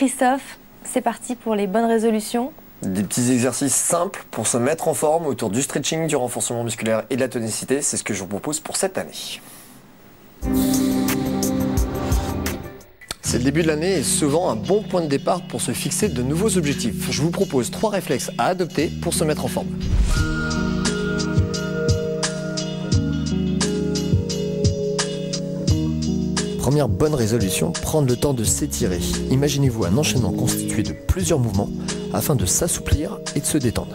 Christophe, c'est parti pour les bonnes résolutions. Des petits exercices simples pour se mettre en forme autour du stretching, du renforcement musculaire et de la tonicité. C'est ce que je vous propose pour cette année. C'est le début de l'année et souvent un bon point de départ pour se fixer de nouveaux objectifs. Je vous propose 3 réflexes à adopter pour se mettre en forme. Première bonne résolution, prendre le temps de s'étirer. Imaginez-vous un enchaînement constitué de plusieurs mouvements afin de s'assouplir et de se détendre.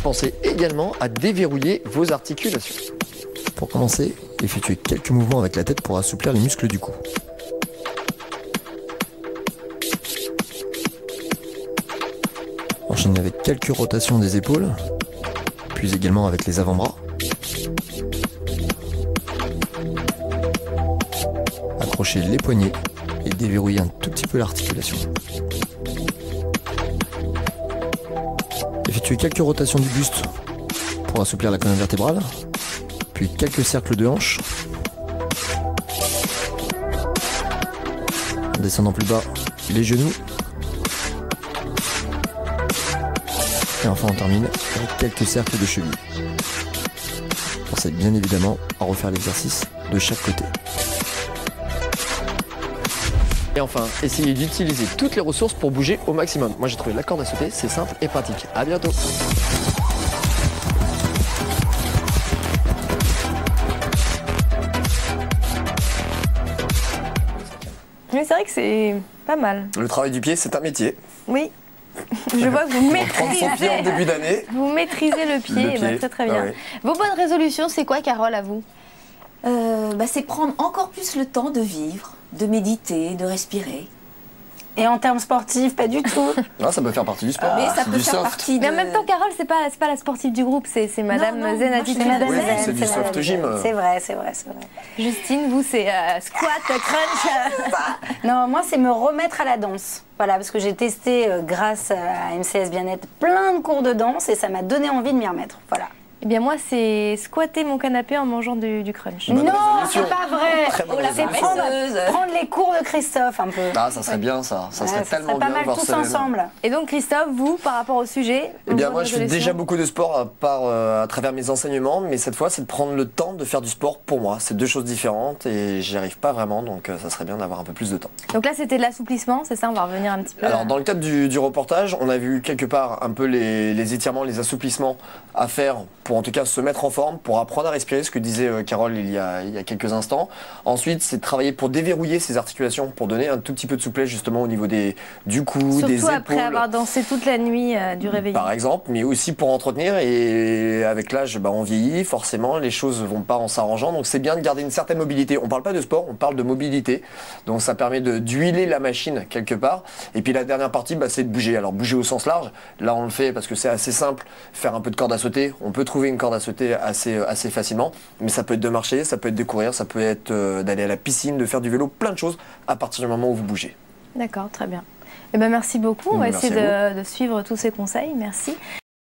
Pensez également à déverrouiller vos articulations. Pour commencer, effectuez quelques mouvements avec la tête pour assouplir les muscles du cou. Enchaînez avec quelques rotations des épaules, puis également avec les avant-bras. Accrochez les poignets et déverrouillez un tout petit peu l'articulation. Effectuez quelques rotations du buste pour assouplir la colonne vertébrale, puis quelques cercles de hanches. En descendant plus bas, les genoux. Et enfin on termine avec quelques cercles de cheville. Pensez bien évidemment à refaire l'exercice de chaque côté. Et enfin, essayez d'utiliser toutes les ressources pour bouger au maximum. Moi j'ai trouvé la corde à sauter, c'est simple et pratique. À bientôt. Mais c'est vrai que c'est pas mal. Le travail du pied, c'est un métier. Oui. Je vois que vous Prendre son pied en début d'année. Vous maîtrisez le pied, Le pied. Très très bien. Ah ouais. Vos bonnes résolutions, c'est quoi, Carole, à vous? C'est prendre encore plus le temps de vivre, de méditer, de respirer. Et en termes sportifs, pas du tout. Non, ça peut faire partie du sport. Mais ça c'est peut du faire soft. partie de... Mais en même temps, Carole, c'est pas la sportive du groupe, c'est Madame Non, Zen moi, Attitude. je suis Madame Oui, Zen, c'est du soft Madame gym. Zen. C'est vrai, c'est vrai, c'est vrai. Justine, vous, c'est squat, crunch. Non, moi, c'est me remettre à la danse. Voilà, parce que j'ai testé, grâce à MCS Bien-être, plein de cours de danse et ça m'a donné envie de m'y remettre. Voilà. Eh bien, moi, c'est squatter mon canapé en mangeant du crunch. Bonne Non, résolution. c'est pas vrai. Très bonne C'est résolution. prendre les cours de Christophe un peu. Ah, ça serait bien ça. Ça serait Ouais, tellement pas bien mal de voir tous ça. ensemble. Et donc, Christophe, vous, par rapport au sujet, Eh bien, vos moi, je fais résolutions déjà beaucoup de sport à travers mes enseignements, mais cette fois, c'est de prendre le temps de faire du sport pour moi. C'est deux choses différentes et j'y arrive pas vraiment, donc ça serait bien d'avoir un peu plus de temps. Donc là, c'était de l'assouplissement, c'est ça? On va revenir un petit peu. Alors, dans le cadre du reportage, on a vu quelque part un peu les étirements, les assouplissements à faire pour en tout cas se mettre en forme, pour apprendre à respirer, ce que disait Carole il y a quelques instants. Ensuite, c'est de travailler pour déverrouiller ces articulations, pour donner un tout petit peu de souplesse justement au niveau du cou, Surtout des épaules. après avoir dansé toute la nuit du réveil. Par exemple, mais aussi pour entretenir, et avec l'âge, on vieillit, forcément, les choses vont pas en s'arrangeant, donc c'est bien de garder une certaine mobilité. On parle pas de sport, on parle de mobilité, donc ça permet d'huiler la machine quelque part. Et puis la dernière partie, c'est de bouger. Alors bouger au sens large, là on le fait parce que c'est assez simple, faire un peu de corde à sauter, on peut trouver une corde à sauter assez facilement, mais ça peut être de marcher, ça peut être de courir, ça peut être d'aller à la piscine, de faire du vélo, plein de choses à partir du moment où vous bougez. D'accord, très bien. Eh ben, merci beaucoup, on va Merci essayer à de suivre tous ces conseils, merci.